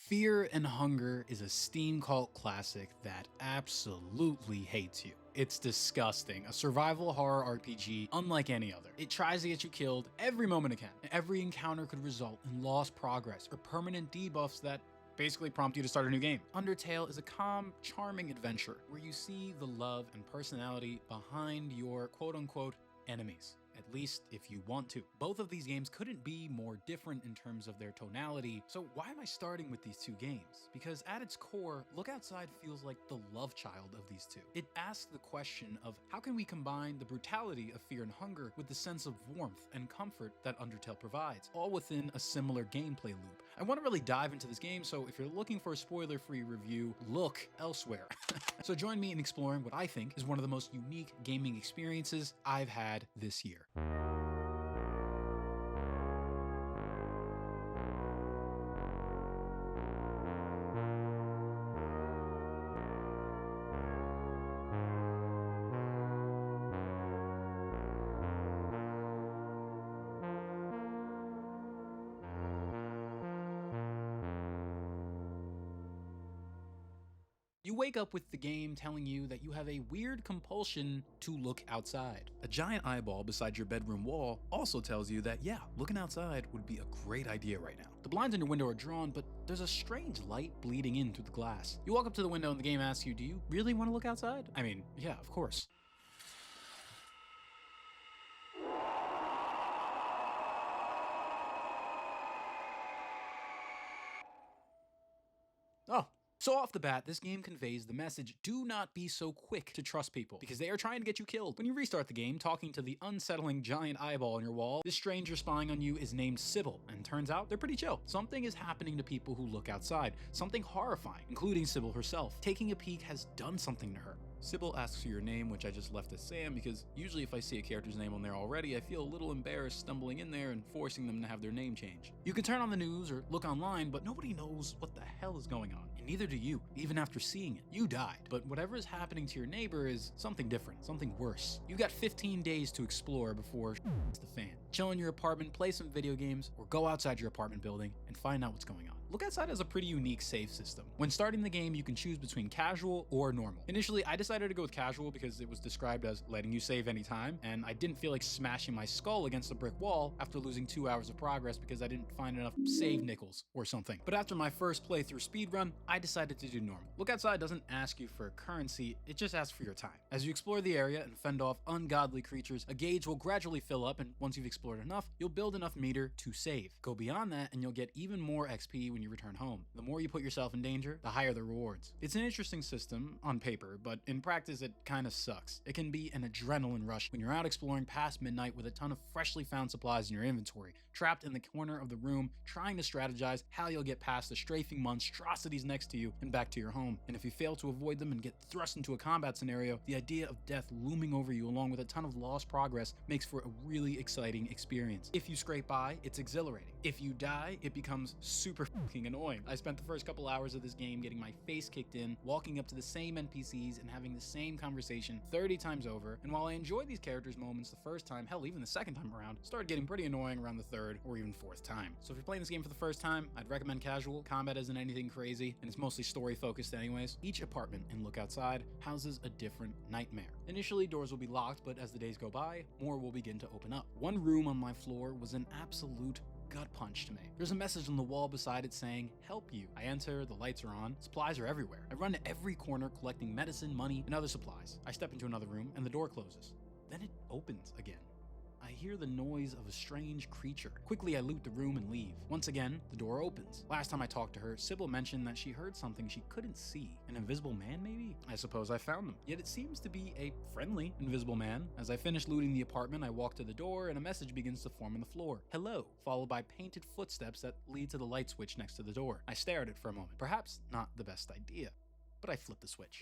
Fear and Hunger is a Steam cult classic that absolutely hates you. It's disgusting. A survival horror RPG unlike any other. It tries to get you killed every moment it can. Every encounter could result in lost progress or permanent debuffs that basically prompt you to start a new game. Undertale is a calm, charming adventure where you see the love and personality behind your quote-unquote enemies. At least if you want to. Both of these games couldn't be more different in terms of their tonality, so why am I starting with these two games? Because at its core, Look Outside feels like the love child of these two. It asks the question of how can we combine the brutality of Fear and Hunger with the sense of warmth and comfort that Undertale provides, all within a similar gameplay loop. I want to really dive into this game, so if you're looking for a spoiler-free review, look elsewhere. So join me in exploring what I think is one of the most unique gaming experiences I've had this year. You wake up with the game telling you that you have a weird compulsion to look outside. A giant eyeball beside your bedroom wall also tells you that, yeah, looking outside would be a great idea right now. The blinds in your window are drawn, but there's a strange light bleeding in through the glass. You walk up to the window and the game asks you, do you really want to look outside? I mean, yeah, of course. Oh. So off the bat, this game conveys the message, do not be so quick to trust people, because they are trying to get you killed. When you restart the game, talking to the unsettling giant eyeball on your wall, this stranger spying on you is named Sybil, and turns out they're pretty chill. Something is happening to people who look outside, something horrifying, including Sybil herself. Taking a peek has done something to her. Sybil asks for your name, which I just left as Sam, because usually if I see a character's name on there already, I feel a little embarrassed stumbling in there and forcing them to have their name change. You can turn on the news or look online, but nobody knows what the hell is going on, and neither do you, even after seeing it. You died, but whatever is happening to your neighbor is something different, something worse. You've got 15 days to explore before it's the fan. Chill in your apartment, play some video games, or go outside your apartment building and find out what's going on. Look Outside has a pretty unique save system. When starting the game, you can choose between casual or normal. Initially, I decided to go with casual because it was described as letting you save anytime, and I didn't feel like smashing my skull against a brick wall after losing 2 hours of progress because I didn't find enough save nickels or something. But after my first playthrough speedrun, I decided to do normal. Look Outside doesn't ask you for currency, it just asks for your time. As you explore the area and fend off ungodly creatures, a gauge will gradually fill up, and once you've explored enough, you'll build enough meter to save. Go beyond that and you'll get even more XP when you return home. The more you put yourself in danger, the higher the rewards. It's an interesting system on paper, but in practice it kinda sucks. It can be an adrenaline rush when you're out exploring past midnight with a ton of freshly found supplies in your inventory, trapped in the corner of the room, trying to strategize how you'll get past the strafing monstrosities next to you and back to your home. And if you fail to avoid them and get thrust into a combat scenario, the idea of death looming over you along with a ton of lost progress makes for a really exciting experience. If you scrape by, it's exhilarating. If you die, it becomes super fucking annoying. I spent the first couple hours of this game getting my face kicked in, walking up to the same NPCs and having the same conversation 30 times over, and while I enjoyed these characters' moments the first time, hell, even the second time around, it started getting pretty annoying around the third or even fourth time. So if you're playing this game for the first time, I'd recommend casual. Combat isn't anything crazy, and it's mostly story focused anyways. Each apartment in Look Outside houses a different nightmare. Initially, doors will be locked, but as the days go by, more will begin to open up. One room on my floor was an absolute gut punch to me. There's a message on the wall beside it saying, help you. I enter, the lights are on, supplies are everywhere. I run to every corner collecting medicine, money, and other supplies. I step into another room and the door closes. Then it opens again. I hear the noise of a strange creature. Quickly, I loot the room and leave. Once again, the door opens. Last time I talked to her, Sybil mentioned that she heard something she couldn't see. An invisible man, maybe? I suppose I found him. Yet it seems to be a friendly invisible man. As I finish looting the apartment, I walk to the door and a message begins to form on the floor. Hello, followed by painted footsteps that lead to the light switch next to the door. I stare at it for a moment. Perhaps not the best idea, but I flip the switch.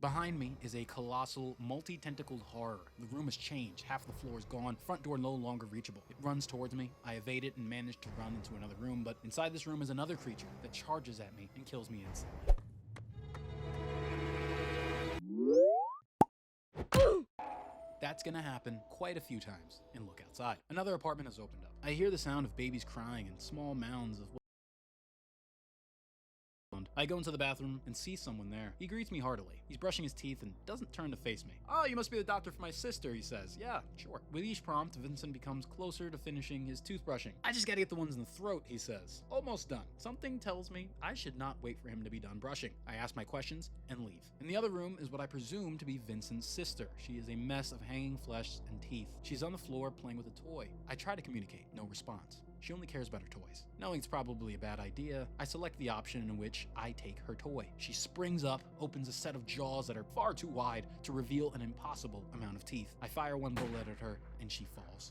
Behind me is a colossal, multi-tentacled horror. The room has changed, half the floor is gone, front door no longer reachable. It runs towards me, I evade it and manage to run into another room, but inside this room is another creature that charges at me and kills me instantly. That's gonna happen quite a few times in Look Outside. Another apartment has opened up. I hear the sound of babies crying and small mounds of I go into the bathroom and see someone there. He greets me heartily. He's brushing his teeth and doesn't turn to face me. "Oh, you must be the doctor for my sister," he says. "Yeah, sure." With each prompt, Vincent becomes closer to finishing his toothbrushing. "I just gotta get the ones in the throat," he says. "Almost done." Something tells me I should not wait for him to be done brushing. I ask my questions and leave. In the other room is what I presume to be Vincent's sister. She is a mess of hanging flesh and teeth. She's on the floor playing with a toy. I try to communicate, no response. She only cares about her toys. Knowing it's probably a bad idea, I select the option in which I take her toy. She springs up, opens a set of jaws that are far too wide to reveal an impossible amount of teeth. I fire one bullet at her, and she falls.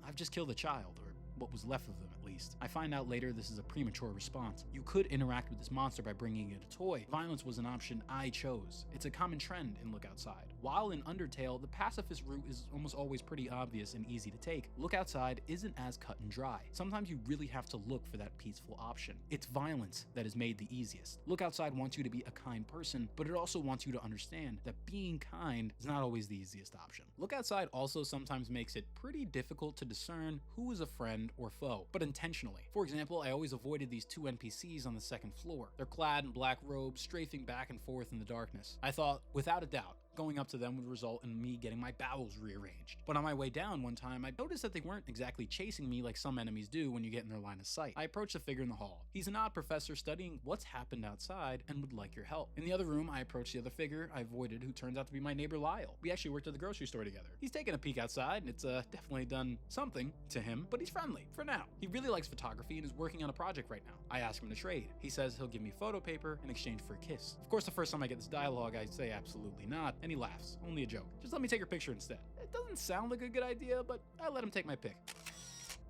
I've just killed a child, or what was left of them at least. I find out later this is a premature response. You could interact with this monster by bringing it a toy. Violence was an option I chose. It's a common trend in Look Outside. While in Undertale, the pacifist route is almost always pretty obvious and easy to take, Look Outside isn't as cut and dry. Sometimes you really have to look for that peaceful option. It's violence that is made the easiest. Look Outside wants you to be a kind person, but it also wants you to understand that being kind is not always the easiest option. Look Outside also sometimes makes it pretty difficult to discern who is a friend or foe, but intentionally. For example, I always avoided these two NPCs on the second floor. They're clad in black robes, strafing back and forth in the darkness. I thought, without a doubt, going up to them would result in me getting my bowels rearranged. But on my way down one time, I noticed that they weren't exactly chasing me like some enemies do when you get in their line of sight. I approached the figure in the hall. He's an odd professor studying what's happened outside and would like your help. In the other room, I approached the other figure I avoided, who turns out to be my neighbor Lyle. We actually worked at the grocery store together. He's taking a peek outside, and it's definitely done something to him, but he's friendly, for now. He really likes photography and is working on a project right now. I ask him to trade. He says he'll give me photo paper in exchange for a kiss. Of course, the first time I get this dialogue, I say absolutely not, and he laughs. Only a joke. Just let me take your picture instead. It doesn't sound like a good idea, but I let him take my pic.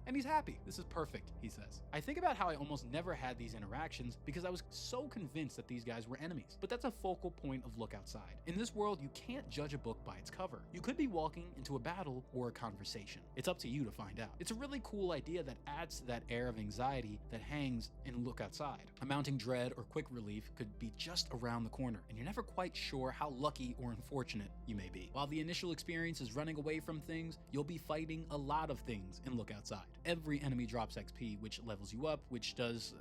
And he's happy. "This is perfect," he says. I think about how I almost never had these interactions because I was so convinced that these guys were enemies. But that's a focal point of Look Outside. In this world, you can't judge a book by its cover. You could be walking into a battle or a conversation. It's up to you to find out. It's a really cool idea that adds to that air of anxiety that hangs in Look Outside. A mounting dread or quick relief could be just around the corner, and you're never quite sure how lucky or unfortunate you may be. While the initial experience is running away from things, you'll be fighting a lot of things in Look Outside. Every enemy drops XP, which levels you up, which does,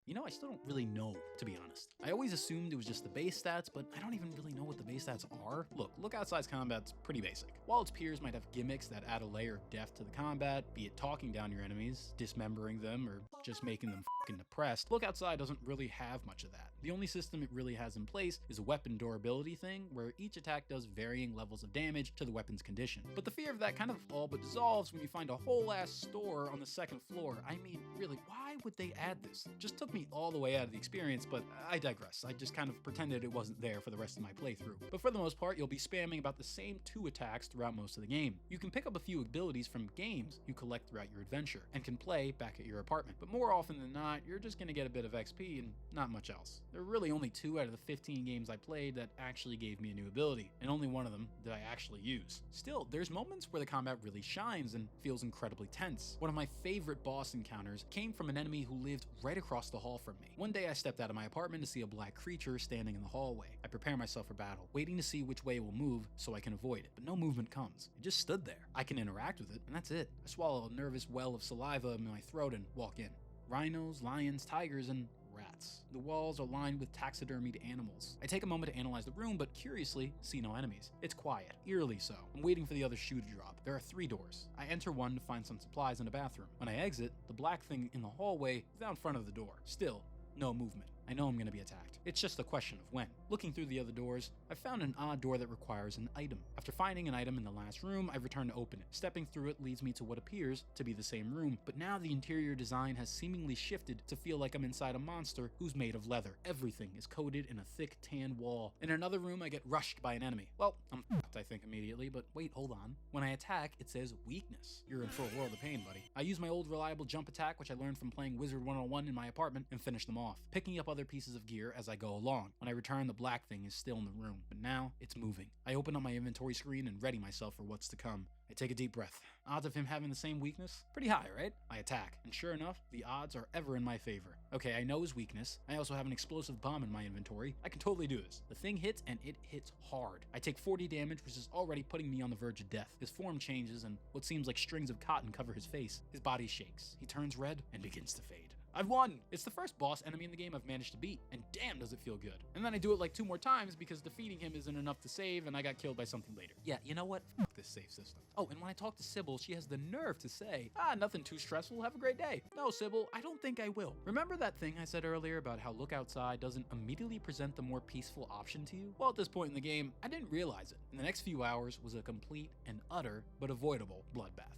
I still don't really know, to be honest. I always assumed it was just the base stats, but I don't even really know what the base stats are. Look Outside's combat's pretty basic. While its peers might have gimmicks that add a layer of depth to the combat, be it talking down your enemies, dismembering them, or just making them fucking depressed, Look Outside doesn't really have much of that. The only system it really has in place is a weapon durability thing, where each attack does varying levels of damage to the weapon's condition. But the fear of that kind of all but dissolves when you find a whole ass store on the second floor. I mean, really, why would they add this? Just took me all the way out of the experience, but I digress. I just kind of pretended it wasn't there for the rest of my playthrough. But for the most part, you'll be spamming about the same 2 attacks throughout most of the game. You can pick up a few abilities from games you collect throughout your adventure, and can play back at your apartment. But more often than not, you're just gonna get a bit of XP and not much else. There are really only 2 out of the 15 games I played that actually gave me a new ability, and only one of them that I actually use. Still, there's moments where the combat really shines and feels incredibly tense. One of my favorite boss encounters came from an enemy who lived right across the hall from me. One day I stepped out of my apartment to see a black creature standing in the hallway. I prepare myself for battle, waiting to see which way it will move so I can avoid it, but no movement comes. It just stood there. I can interact with it, and that's it. I swallow a nervous well of saliva in my throat and walk in. Rhinos, lions, tigers, and rats. The walls are lined with taxidermied animals. I take a moment to analyze the room, but curiously, see no enemies. It's quiet, eerily so. I'm waiting for the other shoe to drop. There are 3 doors. I enter one to find some supplies in a bathroom. When I exit, the black thing in the hallway is out in front of the door. Still, no movement. I know I'm going to be attacked. It's just a question of when. Looking through the other doors, I found an odd door that requires an item. After finding an item in the last room, I return to open it. Stepping through it leads me to what appears to be the same room, but now the interior design has seemingly shifted to feel like I'm inside a monster who's made of leather. Everything is coated in a thick tan wall. In another room, I get rushed by an enemy. Well, I'm f***ed, I think immediately, but wait, hold on. When I attack, it says weakness. You're in for a world of pain, buddy. I use my old reliable jump attack, which I learned from playing Wizard 101 in my apartment, and finish them off, picking up other pieces of gear as I go along. When I return, the black thing is still in the room, but now it's moving. I open up my inventory screen and ready myself for what's to come. I take a deep breath. Odds of him having the same weakness? Pretty high, right? I attack, and sure enough, the odds are ever in my favor. Okay, I know his weakness. I also have an explosive bomb in my inventory. I can totally do this. The thing hits, and it hits hard. I take 40 damage, which is already putting me on the verge of death. His form changes, and what seems like strings of cotton cover his face. His body shakes. He turns red and begins to fade. I've won! It's the first boss enemy in the game I've managed to beat, and damn does it feel good. And then I do it like 2 more times because defeating him isn't enough to save and I got killed by something later. Yeah, you know what? Fuck this save system. Oh, and when I talk to Sybil, she has the nerve to say, nothing too stressful, have a great day. No, Sybil, I don't think I will. Remember that thing I said earlier about how look outside doesn't immediately present the more peaceful option to you? Well, at this point in the game, I didn't realize it. And the next few hours was a complete and utter, but avoidable, bloodbath.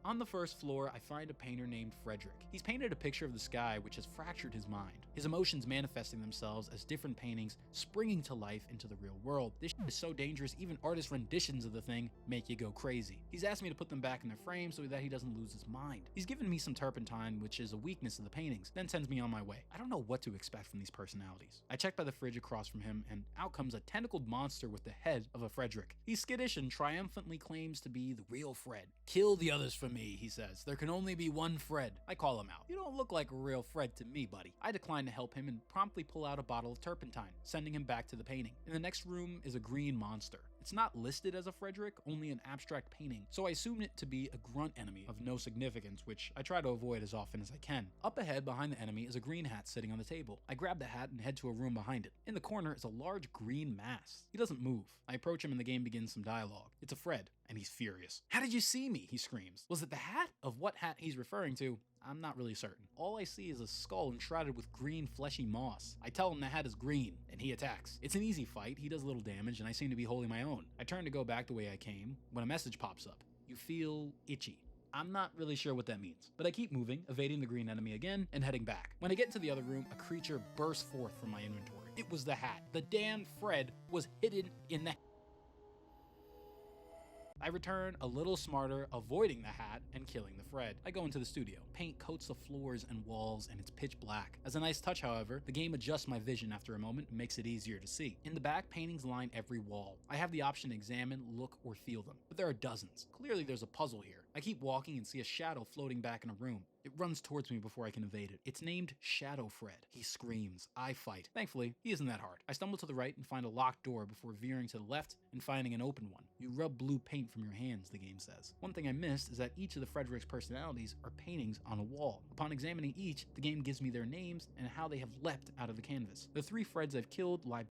On the first floor, I find a painter named Frederick. He's painted a picture of the sky which has fractured his mind, his emotions manifesting themselves as different paintings springing to life into the real world. This shit is so dangerous, even artist renditions of the thing make you go crazy. He's asked me to put them back in their frame so that he doesn't lose his mind. He's given me some turpentine, which is a weakness of the paintings, then sends me on my way. I don't know what to expect from these personalities. I check by the fridge across from him, and out comes a tentacled monster with the head of a Frederick. He's skittish and triumphantly claims to be the real Fred. Kill the others for me, he says. There can only be one Fred. I call him out. You don't look like a real Fred to me, buddy. I decline to help him and promptly pull out a bottle of turpentine, sending him back to the painting. In the next room is a green monster. It's not listed as a Frederick, only an abstract painting, so I assume it to be a grunt enemy of no significance, which I try to avoid as often as I can. Up ahead behind the enemy is a green hat sitting on the table. I grab the hat and head to a room behind it. In the corner is a large green mass. He doesn't move. I approach him and the game begins some dialogue. It's a Fred, and he's furious. "How did you see me?" he screams. Was it the hat? Of what hat he's referring to, I'm not really certain. All I see is a skull enshrouded with green fleshy moss. I tell him the hat is green, and he attacks. It's an easy fight, he does little damage, and I seem to be holding my own. I turn to go back the way I came, when a message pops up. You feel itchy. I'm not really sure what that means, but I keep moving, evading the green enemy again, and heading back. When I get into the other room, a creature bursts forth from my inventory. It was the hat. The damn Fred was hidden in the I return a little smarter, avoiding the hat and killing the Fred. I go into the studio. Paint coats the floors and walls and it's pitch black. As a nice touch, however, the game adjusts my vision after a moment and makes it easier to see. In the back, paintings line every wall. I have the option to examine, look, or feel them, but there are dozens. Clearly there's a puzzle here. I keep walking and see a shadow floating back in a room. It runs towards me before I can evade it. It's named Shadow Fred. He screams. I fight. Thankfully, he isn't that hard. I stumble to the right and find a locked door before veering to the left and finding an open one. You rub blue paint from your hands, the game says. One thing I missed is that each of the Frederick's personalities are paintings on a wall. Upon examining each, the game gives me their names and how they have leapt out of the canvas. The 3 Freds I've killed lie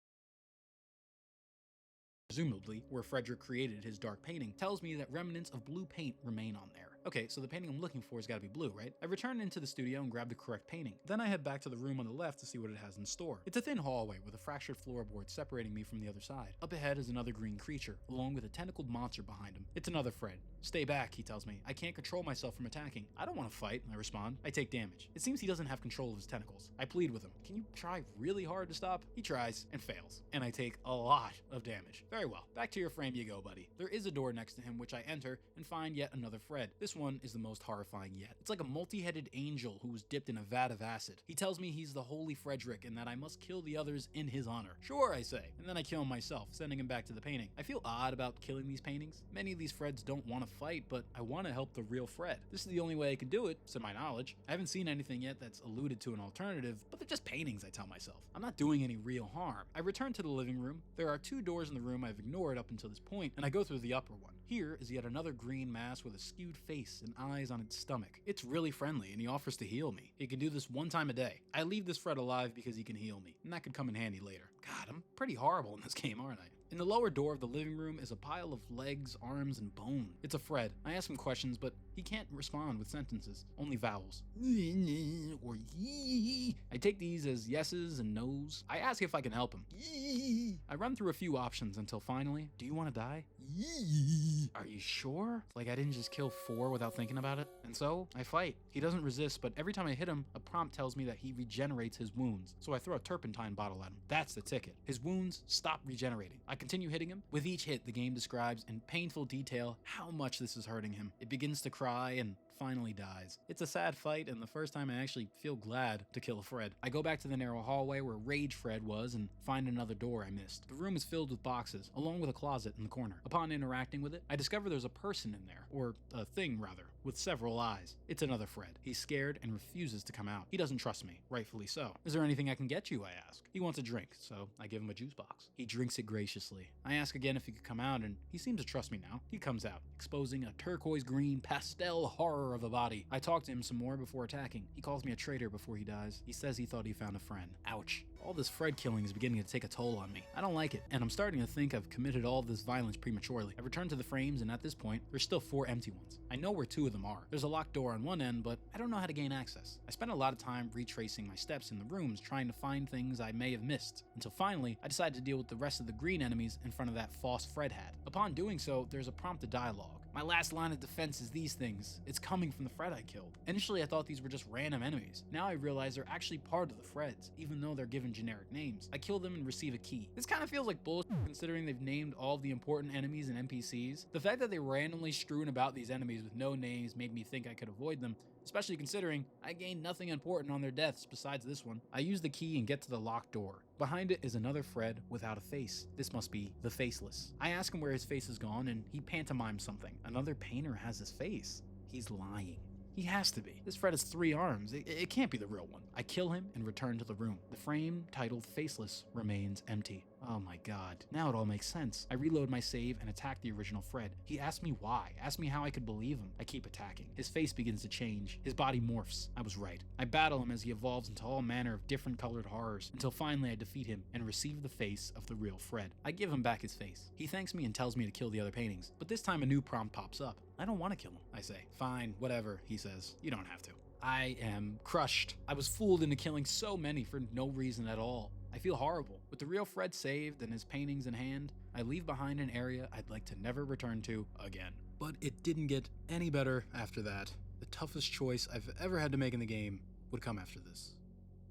presumably where Frederick created his dark painting, tells me that remnants of blue paint remain on there. Okay, so the painting I'm looking for has got to be blue, right? I return into the studio and grab the correct painting. Then I head back to the room on the left to see what it has in store. It's a thin hallway with a fractured floorboard separating me from the other side. Up ahead is another green creature, along with a tentacled monster behind him. It's another Fred. Stay back, he tells me. I can't control myself from attacking. I don't want to fight, I respond. I take damage. It seems he doesn't have control of his tentacles. I plead with him. Can you try really hard to stop? He tries and fails, and I take a lot of damage. Very well. Back to your frame you go, buddy. There is a door next to him which I enter and find yet another Fred. This one is the most horrifying yet. It's like a multi-headed angel who was dipped in a vat of acid. He tells me he's the Holy Frederick and that I must kill the others in his honor. Sure, I say, and then I kill him myself, sending him back to the painting. I feel odd about killing these paintings. Many of these Freds don't want to fight, but I want to help the real Fred. This is the only way I can do it, to my knowledge. I haven't seen anything yet that's alluded to an alternative, but they're just paintings, I tell myself. I'm not doing any real harm. I return to the living room. There are 2 doors in the room I've ignored up until this point, and I go through the upper one. Here is yet another green mass with a skewed face and eyes on its stomach. It's really friendly, and he offers to heal me. He can do this 1 time a day. I leave this Fred alive because he can heal me, and that could come in handy later. God, I'm pretty horrible in this game, aren't I? In the lower door of the living room is a pile of legs, arms, and bone. It's a Fred. I ask him questions, but he can't respond with sentences, only vowels. Or yee. I take these as yeses and nos. I ask if I can help him. Yee. I run through a few options until finally, do you want to die? Yee. Are you sure? Like I didn't just kill 4 without thinking about it? And so, I fight. He doesn't resist, but every time I hit him, a prompt tells me that he regenerates his wounds. So I throw a turpentine bottle at him. That's the ticket. His wounds stop regenerating. I continue hitting him. With each hit, the game describes in painful detail how much this is hurting him. It begins to cry and finally dies. It's a sad fight and the first time I actually feel glad to kill a Fred. I go back to the narrow hallway where Rage Fred was and find another door I missed. The room is filled with boxes, along with a closet in the corner. Upon interacting with it, I discover there's a person in there, or a thing rather. with several eyes. It's another Fred. He's scared and refuses to come out. He doesn't trust me, rightfully so. Is there anything I can get you, I ask. He wants a drink, so I give him a juice box. He drinks it graciously. I ask again if he could come out, and he seems to trust me now. He comes out, exposing a turquoise green pastel horror of a body. I talk to him some more before attacking. He calls me a traitor before he dies. He says he thought he found a friend. Ouch. All this Fred killing is beginning to take a toll on me. I don't like it, and I'm starting to think I've committed all this violence prematurely. I return to the frames, and at this point, there's still 4 empty ones. I know where 2 of them are. There's a locked door on one end, but I don't know how to gain access. I spent a lot of time retracing my steps in the rooms, trying to find things I may have missed, until finally, I decided to deal with the rest of the green enemies in front of that false Fred hat. Upon doing so, there's a prompted dialogue. My last line of defense is these things. It's coming from the Fred I killed. Initially, I thought these were just random enemies. Now I realize they're actually part of the Freds, even though they're given generic names. I kill them and receive a key. This kind of feels like bullshit considering they've named all of the important enemies and NPCs. The fact that they randomly strewn about these enemies with no names made me think I could avoid them, especially considering I gained nothing important on their deaths besides this one. I use the key and get to the locked door. Behind it is another Fred without a face. This must be the Faceless. I ask him where his face is gone, and he pantomimes something. Another painter has his face. He's lying. He has to be. This Fred has 3 arms. It can't be the real one. I kill him and return to the room. The frame titled Faceless remains empty. Oh my god. Now it all makes sense. I reload my save and attack the original Fred. He asked me why, asked me how I could believe him. I keep attacking. His face begins to change. His body morphs. I was right. I battle him as he evolves into all manner of different colored horrors, until finally I defeat him and receive the face of the real Fred. I give him back his face. He thanks me and tells me to kill the other paintings, but this time a new prompt pops up. I don't want to kill him, I say. Fine, whatever, he says. You don't have to. I am crushed. I was fooled into killing so many for no reason at all. I feel horrible. With the real Fred saved and his paintings in hand, I leave behind an area I'd like to never return to again. But it didn't get any better after that. The toughest choice I've ever had to make in the game would come after this.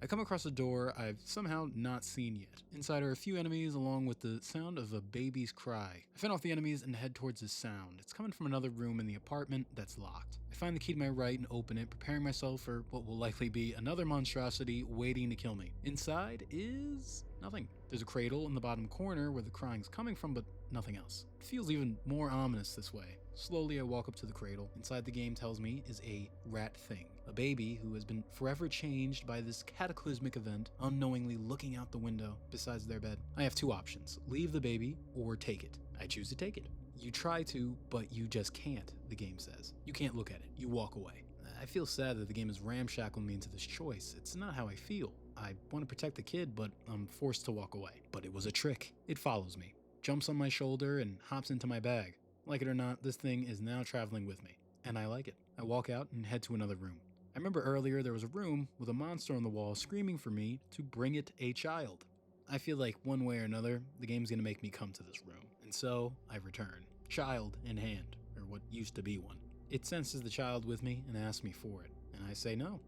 I come across a door I've somehow not seen yet. Inside are a few enemies along with the sound of a baby's cry. I fend off the enemies and head towards the sound. It's coming from another room in the apartment that's locked. I find the key to my right and open it, preparing myself for what will likely be another monstrosity waiting to kill me. Inside is nothing. There's a cradle in the bottom corner where the crying's coming from, but nothing else. It feels even more ominous this way. Slowly I walk up to the cradle. Inside the game tells me is a rat thing. A baby who has been forever changed by this cataclysmic event, unknowingly looking out the window besides their bed. I have 2 options. Leave the baby or take it. I choose to take it. You try to, but you just can't, the game says. You can't look at it. You walk away. I feel sad that the game has ramshackled me into this choice. It's not how I feel. I want to protect the kid, but I'm forced to walk away. But it was a trick. It follows me, jumps on my shoulder, and hops into my bag. Like it or not, this thing is now traveling with me, and I like it. I walk out and head to another room. I remember earlier there was a room with a monster on the wall screaming for me to bring it a child. I feel like one way or another, the game's gonna make me come to this room, and so I return, child in hand, or what used to be one. It senses the child with me and asks me for it, and I say no.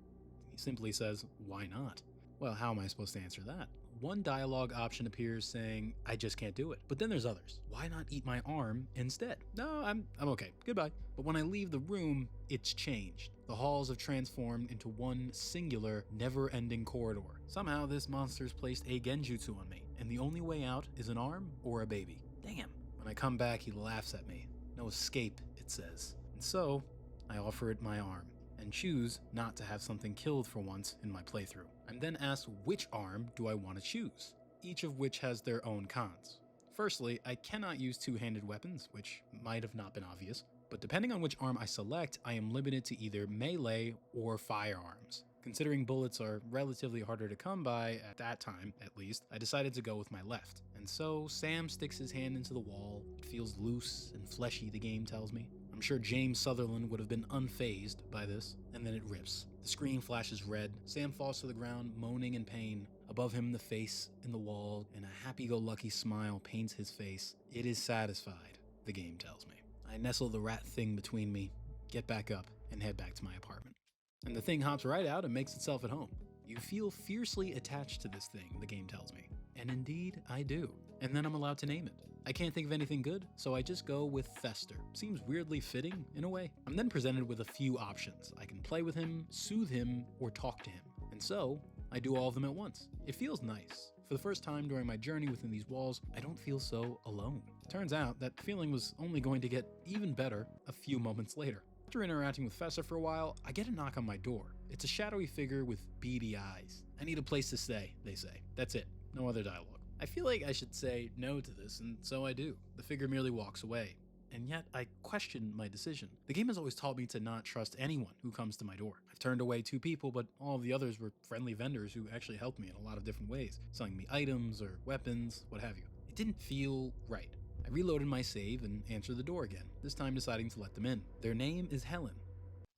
He simply says, why not? Well, how am I supposed to answer that? One dialogue option appears saying, I just can't do it. But then there's others. Why not eat my arm instead? No, I'm okay. Goodbye. But when I leave the room, it's changed. The halls have transformed into one singular, never-ending corridor. Somehow this monster's placed a genjutsu on me, and the only way out is an arm or a baby. Damn. When I come back, he laughs at me. No escape, it says. And so, I offer it my arm, and choose not to have something killed for once in my playthrough. I'm then asked which arm do I want to choose, each of which has their own cons. Firstly, I cannot use two-handed weapons, which might have not been obvious, but depending on which arm I select, I am limited to either melee or firearms. Considering bullets are relatively harder to come by at that time, at least, I decided to go with my left. And so Sam sticks his hand into the wall. It feels loose and fleshy, the game tells me. I'm sure James Sutherland would have been unfazed by this, and then it rips. The screen flashes red. Sam falls to the ground, moaning in pain. Above him, the face in the wall, and a happy-go-lucky smile paints his face. It is satisfied, the game tells me. I nestle the rat thing between me, get back up, and head back to my apartment. And the thing hops right out and makes itself at home. You feel fiercely attached to this thing, the game tells me. And indeed, I do. And then I'm allowed to name it. I can't think of anything good, so I just go with Fester. Seems weirdly fitting, in a way. I'm then presented with a few options. I can play with him, soothe him, or talk to him. And so, I do all of them at once. It feels nice. For the first time during my journey within these walls, I don't feel so alone. Turns out, that feeling was only going to get even better a few moments later. After interacting with Fester for a while, I get a knock on my door. It's a shadowy figure with beady eyes. I need a place to stay, they say. That's it. No other dialogue. I feel like I should say no to this, and so I do. The figure merely walks away. And yet, I question my decision. The game has always taught me to not trust anyone who comes to my door. I've turned away 2 people, but all of the others were friendly vendors who actually helped me in a lot of different ways, selling me items or weapons, what have you. It didn't feel right. I reloaded my save and answered the door again, this time deciding to let them in. Their name is Helen,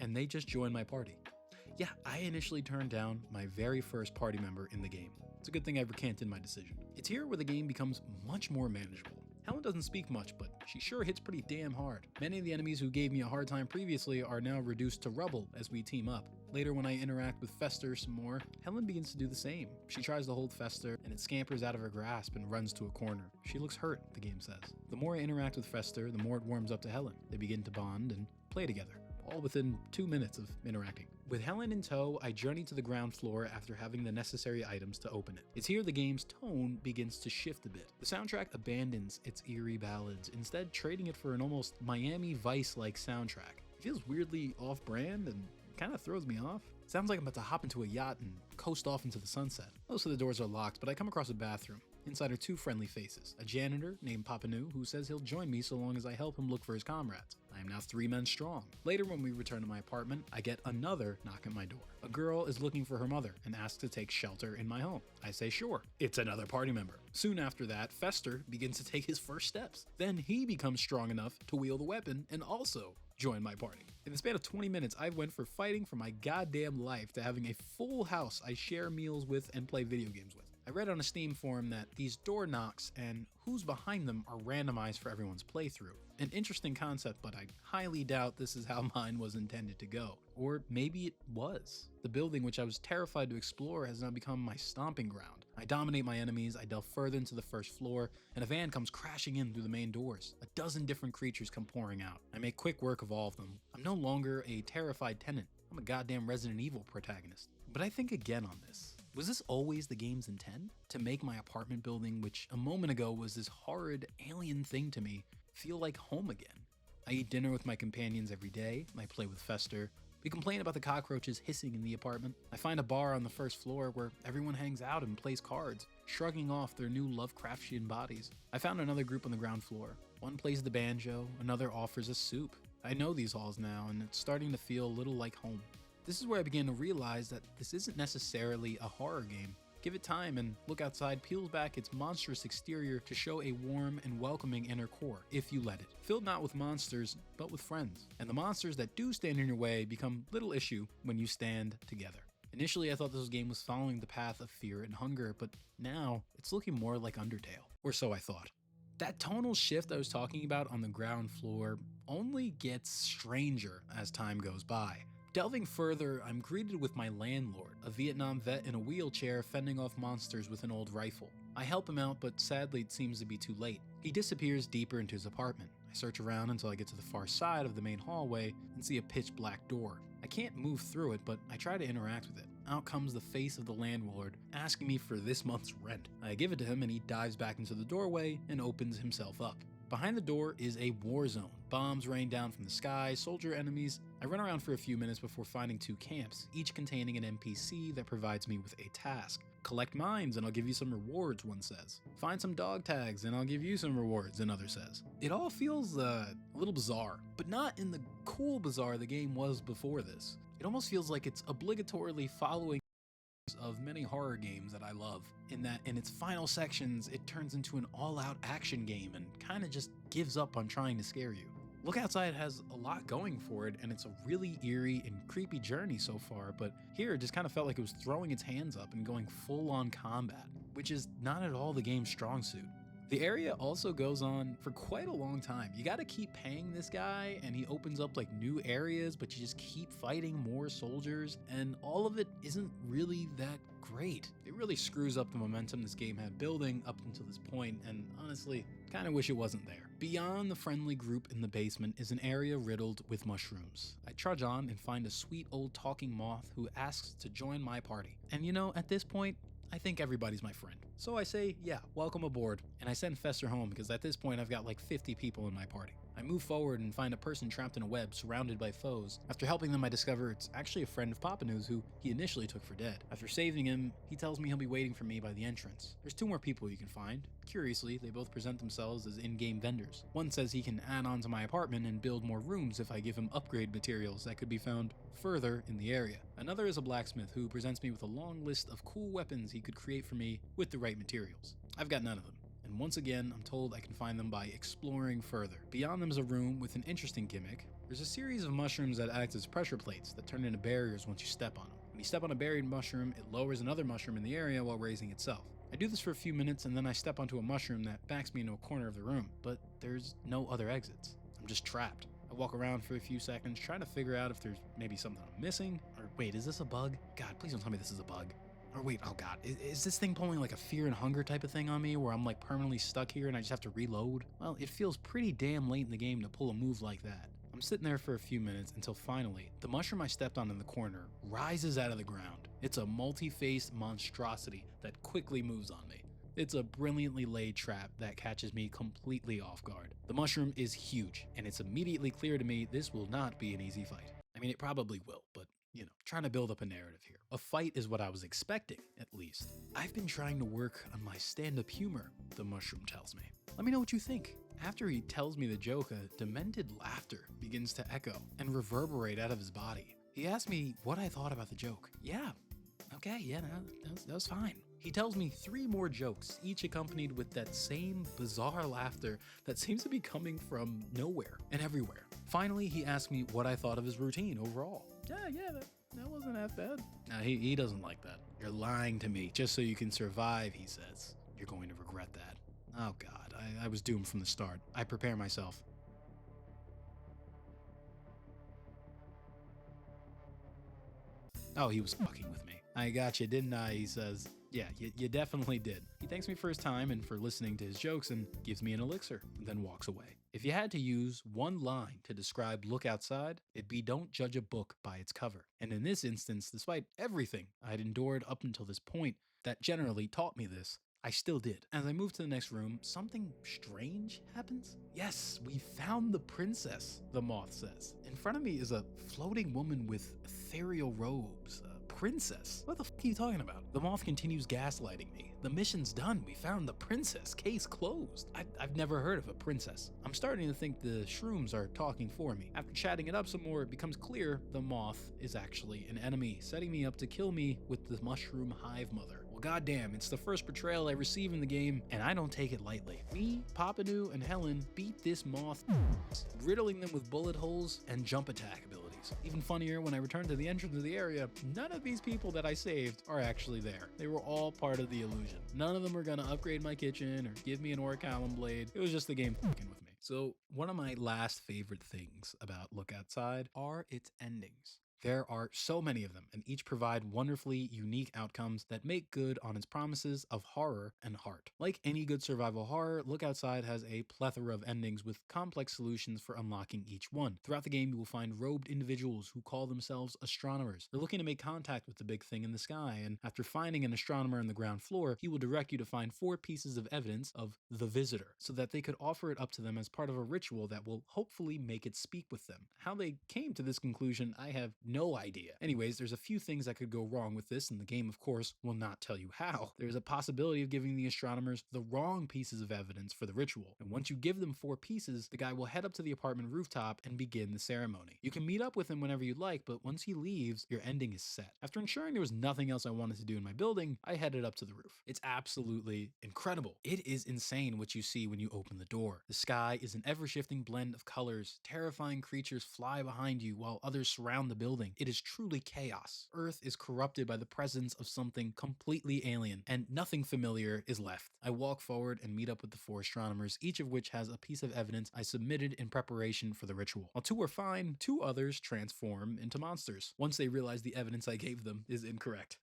and they just joined my party. Yeah, I initially turned down my very first party member in the game. It's a good thing I recanted my decision. It's here where the game becomes much more manageable. Helen doesn't speak much, but she sure hits pretty damn hard. Many of the enemies who gave me a hard time previously are now reduced to rubble as we team up. Later, when I interact with Fester some more, Helen begins to do the same. She tries to hold Fester, and it scampers out of her grasp and runs to a corner. She looks hurt, the game says. The more I interact with Fester, the more it warms up to Helen. They begin to bond and play together, all within 2 minutes of interacting. With Helen in tow, I journey to the ground floor after having the necessary items to open it. It's here the game's tone begins to shift a bit. The soundtrack abandons its eerie ballads, instead trading it for an almost Miami Vice-like soundtrack. It feels weirdly off-brand and kind of throws me off. It sounds like I'm about to hop into a yacht and coast off into the sunset. Most of the doors are locked, but I come across a bathroom. Inside are 2 friendly faces, a janitor named Papanu who says he'll join me so long as I help him look for his comrades. I am now 3 men strong. Later, when we return to my apartment, I get another knock at my door. A girl is looking for her mother and asks to take shelter in my home. I say sure. It's another party member. Soon after that, Fester begins to take his first steps. Then he becomes strong enough to wield a weapon and also join my party. In the span of 20 minutes, I went from fighting for my goddamn life to having a full house I share meals with and play video games with. I read on a Steam forum that these door knocks and who's behind them are randomized for everyone's playthrough. An interesting concept, but I highly doubt this is how mine was intended to go. Or maybe it was. The building, which I was terrified to explore, has now become my stomping ground. I dominate my enemies, I delve further into the first floor, and a van comes crashing in through the main doors. A dozen different creatures come pouring out. I make quick work of all of them. I'm no longer a terrified tenant. I'm a goddamn Resident Evil protagonist. But I think again on this. Was this always the game's intent? To make my apartment building, which a moment ago was this horrid alien thing to me, feel like home again? I eat dinner with my companions every day. I play with Fester. We complain about the cockroaches hissing in the apartment. I find a bar on the first floor where everyone hangs out and plays cards, shrugging off their new Lovecraftian bodies. I found another group on the ground floor. One plays the banjo, another offers us soup. I know these halls now, and it's starting to feel a little like home. This is where I began to realize that this isn't necessarily a horror game. Give it time and look outside peels back its monstrous exterior to show a warm and welcoming inner core, if you let it. Filled not with monsters, but with friends. And the monsters that do stand in your way become little issue when you stand together. Initially, I thought this game was following the path of fear and hunger, but now it's looking more like Undertale. Or so I thought. That tonal shift I was talking about on the ground floor only gets stranger as time goes by. Delving further, I'm greeted with my landlord, a Vietnam vet in a wheelchair fending off monsters with an old rifle. I help him out, but sadly it seems to be too late. He disappears deeper into his apartment. I search around until I get to the far side of the main hallway and see a pitch black door. I can't move through it, but I try to interact with it. Out comes the face of the landlord, asking me for this month's rent. I give it to him and he dives back into the doorway and opens himself up. Behind the door is a war zone. Bombs rain down from the sky, soldier enemies. I run around for a few minutes before finding 2 camps, each containing an NPC that provides me with a task. Collect mines and I'll give you some rewards, one says. Find some dog tags and I'll give you some rewards, another says. It all feels a little bizarre, but not in the cool bizarre the game was before this. It almost feels like it's obligatorily following of many horror games that I love, in that in its final sections it turns into an all-out action game and kind of just gives up on trying to scare you. Look Outside has a lot going for it and it's a really eerie and creepy journey so far, but here it just kind of felt like it was throwing its hands up and going full-on combat, which is not at all the game's strong suit. The area also goes on for quite a long time. You gotta keep paying this guy and he opens up like new areas, but you just keep fighting more soldiers and all of it isn't really that great. It really screws up the momentum this game had building up until this point, and honestly, kinda wish it wasn't there. Beyond the friendly group in the basement is an area riddled with mushrooms. I trudge on and find a sweet old talking moth who asks to join my party. And you know, at this point, I think everybody's my friend. So I say, yeah, welcome aboard, and I send Fester home because at this point I've got like 50 people in my party. I move forward and find a person trapped in a web surrounded by foes. After helping them, I discover it's actually a friend of Papanu's who he initially took for dead. After saving him, he tells me he'll be waiting for me by the entrance. There's 2 more people you can find. Curiously, they both present themselves as in-game vendors. One says he can add on to my apartment and build more rooms if I give him upgrade materials that could be found further in the area. Another is a blacksmith who presents me with a long list of cool weapons he could create for me with the right materials. I've got none of them. And once again, I'm told I can find them by exploring further. Beyond them is a room with an interesting gimmick. There's a series of mushrooms that act as pressure plates that turn into barriers once you step on them. When you step on a buried mushroom, it lowers another mushroom in the area while raising itself. I do this for a few minutes and then I step onto a mushroom that backs me into a corner of the room, but there's no other exits. I'm just trapped. I walk around for a few seconds trying to figure out if there's maybe something I'm missing, or wait, is this a bug? God, please don't tell me this is a bug. Or wait, oh god, is this thing pulling like a fear and hunger type of thing on me where I'm like permanently stuck here and I just have to reload? Well, it feels pretty damn late in the game to pull a move like that. I'm sitting there for a few minutes until finally, the mushroom I stepped on in the corner rises out of the ground. It's a multi-faced monstrosity that quickly moves on me. It's a brilliantly laid trap that catches me completely off guard. The mushroom is huge, and it's immediately clear to me this will not be an easy fight. I mean, it probably will, but trying to build up a narrative here. A fight is what I was expecting, at least. I've been trying to work on my stand-up humor, the mushroom tells me. Let me know what you think. After he tells me the joke, a demented laughter begins to echo and reverberate out of his body. He asks me what I thought about the joke. Yeah, that was fine. He tells me 3 more jokes, each accompanied with that same bizarre laughter that seems to be coming from nowhere and everywhere. Finally, he asks me what I thought of his routine overall. That wasn't that bad. Now, he doesn't like that. You're lying to me just so you can survive, he says. You're going to regret that. Oh god, I was doomed from the start. I prepare myself. Oh, he was fucking with me. I got you, didn't I? He says. Yeah, you definitely did. He thanks me for his time and for listening to his jokes and gives me an elixir, and then walks away. If you had to use one line to describe Look Outside, it'd be don't judge a book by its cover. And in this instance, despite everything I'd endured up until this point that generally taught me this, I still did. As I move to the next room, something strange happens. Yes, we found the princess, the moth says. In front of me is a floating woman with ethereal robes. Princess? What the f are you talking about? The moth continues gaslighting me. The mission's done. We found the princess. Case closed. I've never heard of a princess. I'm starting to think the shrooms are talking for me. After chatting it up some more, it becomes clear the moth is actually an enemy, setting me up to kill me with the mushroom hive mother. Well, goddamn, it's the first betrayal I receive in the game, and I don't take it lightly. Me, Papanu, and Helen beat this moth, riddling them with bullet holes and jump attack abilities. Even funnier, when I return to the entrance of the area, none of these people that I saved are actually there. They were all part of the illusion. None of them were gonna upgrade my kitchen or give me an Orichalcum blade. It was just the game fucking with me. So one of my last favorite things about Look Outside are its endings. There are so many of them, and each provide wonderfully unique outcomes that make good on its promises of horror and heart. Like any good survival horror, Look Outside has a plethora of endings with complex solutions for unlocking each one. Throughout the game, you will find robed individuals who call themselves astronomers. They're looking to make contact with the big thing in the sky, and after finding an astronomer on the ground floor, he will direct you to find 4 pieces of evidence of the visitor, so that they could offer it up to them as part of a ritual that will hopefully make it speak with them. How they came to this conclusion, I have no idea. Anyways, there's a few things that could go wrong with this, and the game, of course, will not tell you how. There's a possibility of giving the astronomers the wrong pieces of evidence for the ritual, and once you give them 4 pieces, the guy will head up to the apartment rooftop and begin the ceremony. You can meet up with him whenever you'd like, but once he leaves, your ending is set. After ensuring there was nothing else I wanted to do in my building, I headed up to the roof. It's absolutely incredible. It is insane what you see when you open the door. The sky is an ever-shifting blend of colors. Terrifying creatures fly behind you while others surround the building. It is truly chaos. Earth is corrupted by the presence of something completely alien, and nothing familiar is left. I walk forward and meet up with the 4 astronomers, each of which has a piece of evidence I submitted in preparation for the ritual. While 2 are fine, 2 others transform into monsters once they realize the evidence I gave them is incorrect.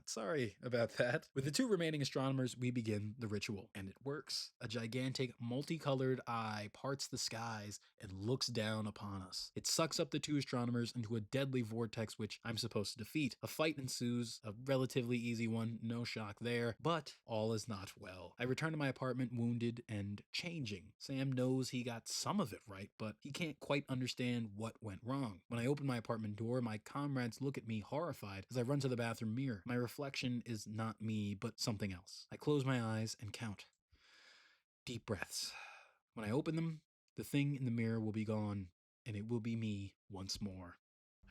Sorry about that. With the 2 remaining astronomers, we begin the ritual, and it works. A gigantic, multicolored eye parts the skies and looks down upon us. It sucks up the 2 astronomers into a deadly deadly vortex which I'm supposed to defeat. A fight ensues, a relatively easy one, no shock there, but all is not well. I return to my apartment wounded and changing. Sam knows he got some of it right, but he can't quite understand what went wrong. When I open my apartment door, my comrades look at me horrified as I run to the bathroom mirror. My reflection is not me, but something else. I close my eyes and count. Deep breaths. When I open them, the thing in the mirror will be gone, and it will be me once more.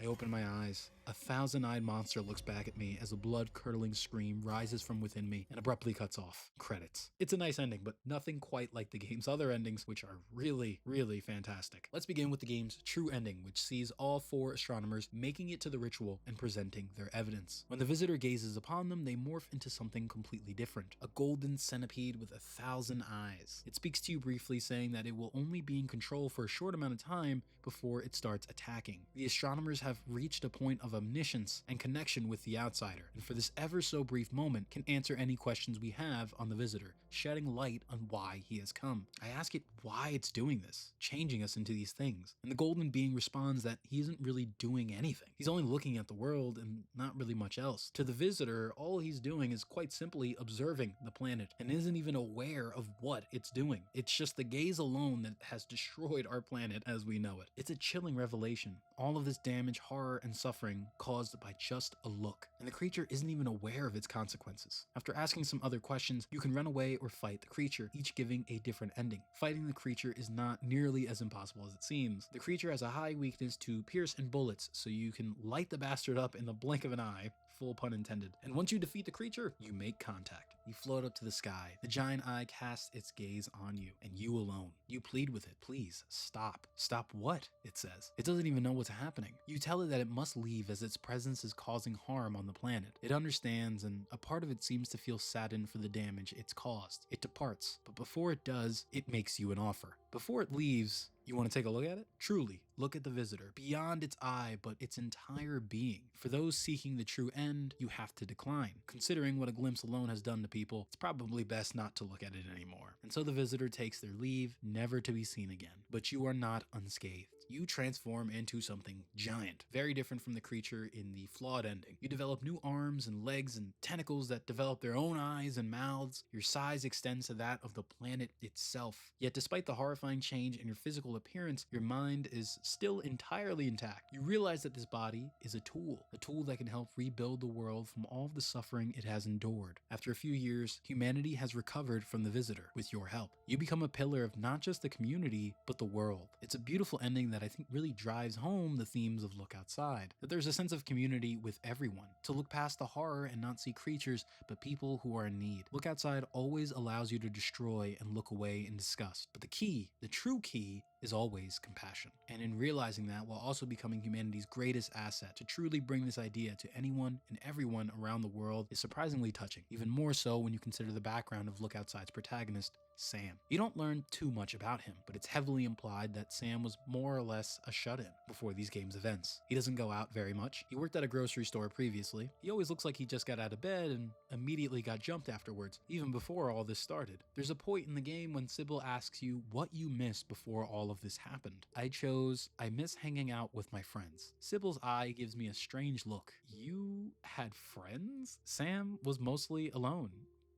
I open my eyes. A thousand-eyed monster looks back at me as a blood-curdling scream rises from within me and abruptly cuts off. Credits. It's a nice ending, but nothing quite like the game's other endings, which are really, really fantastic. Let's begin with the game's true ending, which sees all 4 astronomers making it to the ritual and presenting their evidence. When the visitor gazes upon them, they morph into something completely different. A golden centipede with 1,000 eyes. It speaks to you briefly, saying that it will only be in control for a short amount of time before it starts attacking. The astronomers have reached a point of omniscience and connection with the outsider, and for this ever so brief moment can answer any questions we have on the visitor, shedding light on why he has come. I ask it why it's doing this, changing us into these things, and the golden being responds that he isn't really doing anything. He's only looking at the world and not really much else. To the visitor, all he's doing is quite simply observing the planet and isn't even aware of what it's doing. It's just the gaze alone that has destroyed our planet as we know it. It's a chilling revelation. All of this damage, horror, and suffering caused by just a look, and the creature isn't even aware of its consequences. After asking some other questions, you can run away or fight the creature, each giving a different ending. Fighting the creature is not nearly as impossible as it seems. The creature has a high weakness to pierce and bullets, so you can light the bastard up in the blink of an eye, full pun intended. And once you defeat the creature, you make contact. You float up to the sky. The giant eye casts its gaze on you, and you alone. You plead with it. Please, stop. Stop what? It says. It doesn't even know what's happening. You tell it that it must leave as its presence is causing harm on the planet. It understands, and a part of it seems to feel saddened for the damage it's caused. It departs, but before it does, it makes you an offer. Before it leaves, you want to take a look at it? Truly, look at the visitor, beyond its eye, but its entire being. For those seeking the true end, you have to decline. Considering what a glimpse alone has done to people, it's probably best not to look at it anymore. And so the visitor takes their leave, never to be seen again. But you are not unscathed. You transform into something giant, very different from the creature in the flawed ending. You develop new arms and legs and tentacles that develop their own eyes and mouths. Your size extends to that of the planet itself. Yet despite the horrifying change in your physical appearance, your mind is still entirely intact. You realize that this body is a tool that can help rebuild the world from all of the suffering it has endured. After a few years, humanity has recovered from the visitor with your help. You become a pillar of not just the community, but the world. It's a beautiful ending that I think really drives home the themes of Look Outside, that there's a sense of community with everyone, to look past the horror and not see creatures, but people who are in need. Look Outside always allows you to destroy and look away in disgust, but the key, the true key, is always compassion. And in realizing that, while also becoming humanity's greatest asset, to truly bring this idea to anyone and everyone around the world is surprisingly touching, even more so when you consider the background of Look Outside's protagonist, Sam. You don't learn too much about him, but it's heavily implied that Sam was more or less a shut-in before these game's events. He doesn't go out very much. He worked at a grocery store previously. He always looks like he just got out of bed and immediately got jumped afterwards, even before all this started. There's a point in the game when Sybil asks you what you missed before all of this happened. I miss hanging out with my friends. Sybil's eye gives me a strange look. You had friends? Sam was mostly alone.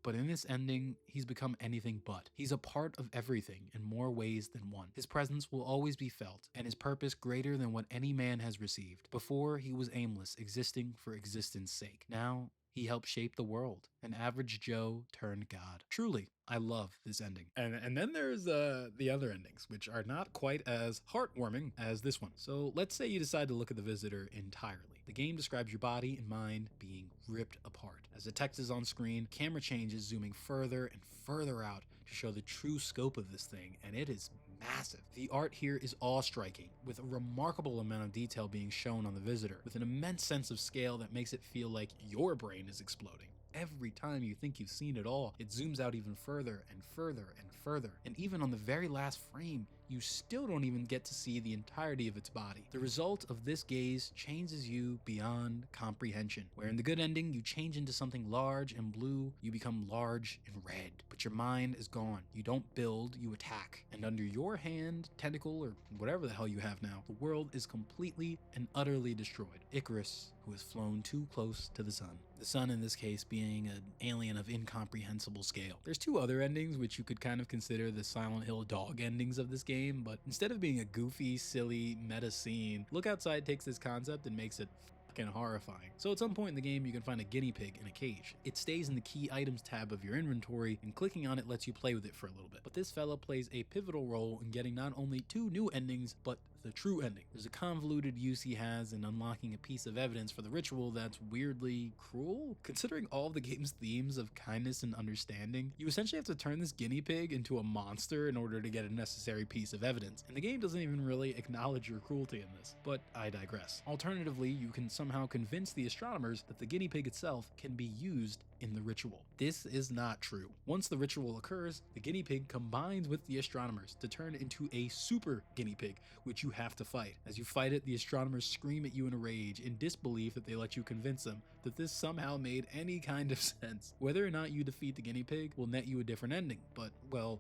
But in this ending, he's become anything but. He's a part of everything in more ways than one. His presence will always be felt, and his purpose greater than what any man has received. Before, he was aimless, existing for existence' sake. Now, he helped shape the world. An average Joe turned God. Truly, I love this ending. And then there's the other endings, which are not quite as heartwarming as this one. So let's say you decide to look at the visitor entirely. The game describes your body and mind being ripped apart. As the text is on screen, camera changes, zooming further and further out to show the true scope of this thing, and it is massive. The art here is awe-striking, with a remarkable amount of detail being shown on the visitor, with an immense sense of scale that makes it feel like your brain is exploding. Every time you think you've seen it all, it zooms out even further and further and further. And even on the very last frame, you still don't even get to see the entirety of its body. The result of this gaze changes you beyond comprehension, where in the good ending, you change into something large and blue, you become large and red, but your mind is gone. You don't build, you attack. And under your hand, tentacle, or whatever the hell you have now, the world is completely and utterly destroyed. Icarus, who has flown too close to the sun. The sun in this case being an alien of incomprehensible scale. There's two other endings which you could kind of consider the Silent Hill dog endings of this game, but instead of being a goofy, silly, meta scene, Look Outside takes this concept and makes it fucking horrifying. So at some point in the game, you can find a guinea pig in a cage. It stays in the key items tab of your inventory, and clicking on it lets you play with it for a little bit. But this fella plays a pivotal role in getting not only two new endings, but the true ending. There's a convoluted use he has in unlocking a piece of evidence for the ritual that's weirdly cruel. Considering all of the game's themes of kindness and understanding, you essentially have to turn this guinea pig into a monster in order to get a necessary piece of evidence. And the game doesn't even really acknowledge your cruelty in this, but I digress. Alternatively, you can somehow convince the astronomers that the guinea pig itself can be used in the ritual. This is not true. Once the ritual occurs, the guinea pig combines with the astronomers to turn into a super guinea pig, which you have to fight. As you fight it, the astronomers scream at you in a rage, in disbelief that they let you convince them that this somehow made any kind of sense. Whether or not you defeat the guinea pig will net you a different ending, but, well,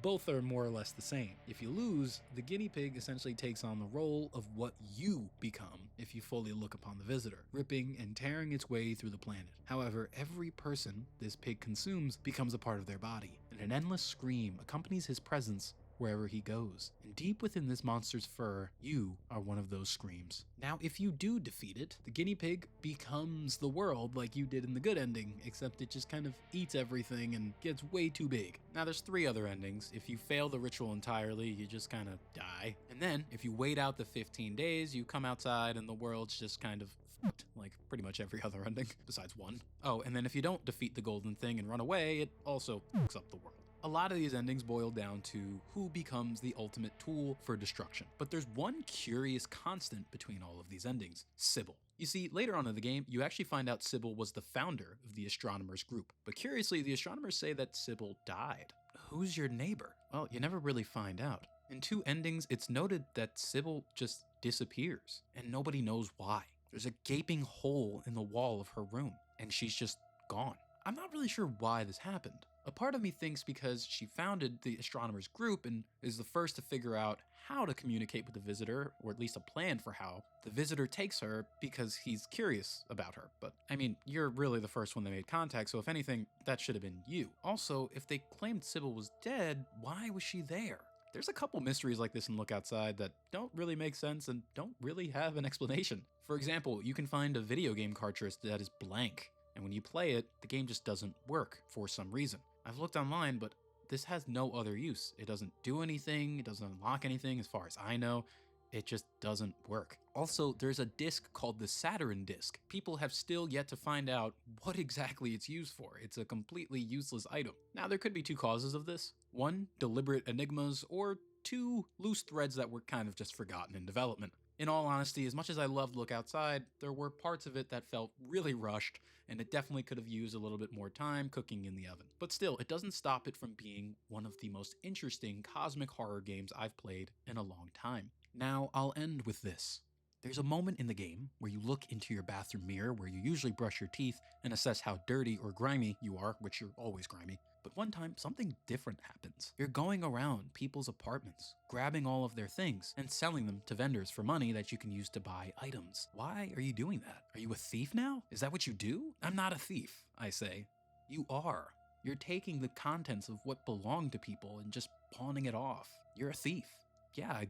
both are more or less the same. If you lose, the guinea pig essentially takes on the role of what you become if you fully look upon the visitor, ripping and tearing its way through the planet. However, every person this pig consumes becomes a part of their body, and an endless scream accompanies his presence wherever he goes. And deep within this monster's fur, you are one of those screams. Now, if you do defeat it, the guinea pig becomes the world like you did in the good ending, except it just kind of eats everything and gets way too big. Now, there's three other endings. If you fail the ritual entirely, you just kind of die. And then, if you wait out the 15 days, you come outside and the world's just kind of fucked, like pretty much every other ending, besides one. Oh, and then if you don't defeat the golden thing and run away, it also fucks up the world. A lot of these endings boil down to who becomes the ultimate tool for destruction. But there's one curious constant between all of these endings: Sybil. You see, later on in the game, you actually find out Sybil was the founder of the astronomers group. But curiously, the astronomers say that Sybil died. Who's your neighbor? Well, you never really find out. In two endings, it's noted that Sybil just disappears, and nobody knows why. There's a gaping hole in the wall of her room, and she's just gone. I'm not really sure why this happened. A part of me thinks because she founded the astronomers group and is the first to figure out how to communicate with the visitor, or at least a plan for how. The visitor takes her because he's curious about her. But I mean, you're really the first one that made contact, so if anything, that should have been you. Also, if they claimed Sybil was dead, why was she there? There's a couple mysteries like this in Look Outside that don't really make sense and don't really have an explanation. For example, you can find a video game cartridge that is blank, and when you play it, the game just doesn't work for some reason. I've looked online, but this has no other use. It doesn't do anything, it doesn't unlock anything as far as I know. It just doesn't work. Also, there's a disc called the Saturn disc. People have still yet to find out what exactly it's used for. It's a completely useless item. Now, there could be two causes of this. One, deliberate enigmas, or two, loose threads that were kind of just forgotten in development. In all honesty, as much as I loved Look Outside, there were parts of it that felt really rushed, and it definitely could have used a little bit more time cooking in the oven. But still, it doesn't stop it from being one of the most interesting cosmic horror games I've played in a long time. Now, I'll end with this. There's a moment in the game where you look into your bathroom mirror where you usually brush your teeth and assess how dirty or grimy you are, which you're always grimy. But one time, something different happens. You're going around people's apartments, grabbing all of their things and selling them to vendors for money that you can use to buy items. Why are you doing that? Are you a thief now? Is that what you do? I'm not a thief, I say. You are. You're taking the contents of what belonged to people and just pawning it off. You're a thief. Yeah,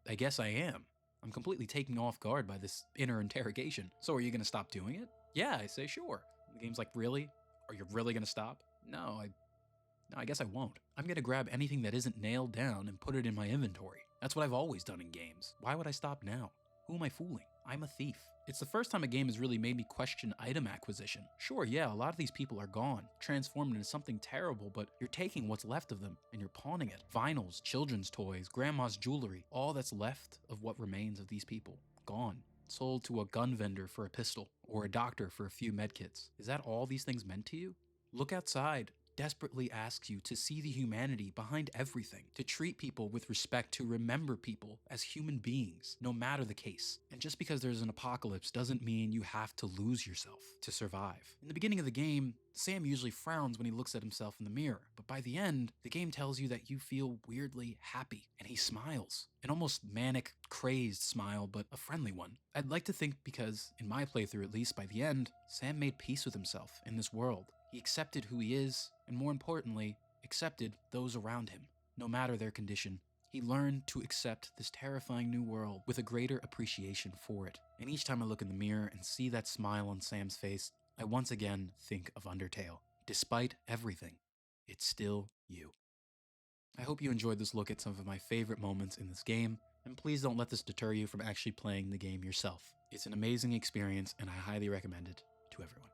I guess I am. I'm completely taken off guard by this inner interrogation. So are you gonna stop doing it? Yeah, I say sure. The game's like, really? Are you really gonna stop? No, I guess I won't. I'm gonna grab anything that isn't nailed down and put it in my inventory. That's what I've always done in games. Why would I stop now? Who am I fooling? I'm a thief. It's the first time a game has really made me question item acquisition. Sure, yeah, a lot of these people are gone, transformed into something terrible, but you're taking what's left of them and you're pawning it. Vinyls, children's toys, grandma's jewelry, all that's left of what remains of these people. Gone. Sold to a gun vendor for a pistol, or a doctor for a few medkits. Is that all these things meant to you? Look outside. desperately asks you to see the humanity behind everything, to treat people with respect, to remember people as human beings, no matter the case. And just because there's an apocalypse doesn't mean you have to lose yourself to survive. In the beginning of the game, Sam usually frowns when he looks at himself in the mirror, but by the end, the game tells you that you feel weirdly happy, and he smiles. An almost manic, crazed smile, but a friendly one. I'd like to think because, in my playthrough at least, by the end, Sam made peace with himself in this world. He accepted who he is, and more importantly, accepted those around him, no matter their condition. He learned to accept this terrifying new world with a greater appreciation for it. And each time I look in the mirror and see that smile on Sam's face, I once again think of Undertale. Despite everything, it's still you. I hope you enjoyed this look at some of my favorite moments in this game, and please don't let this deter you from actually playing the game yourself. It's an amazing experience, and I highly recommend it to everyone.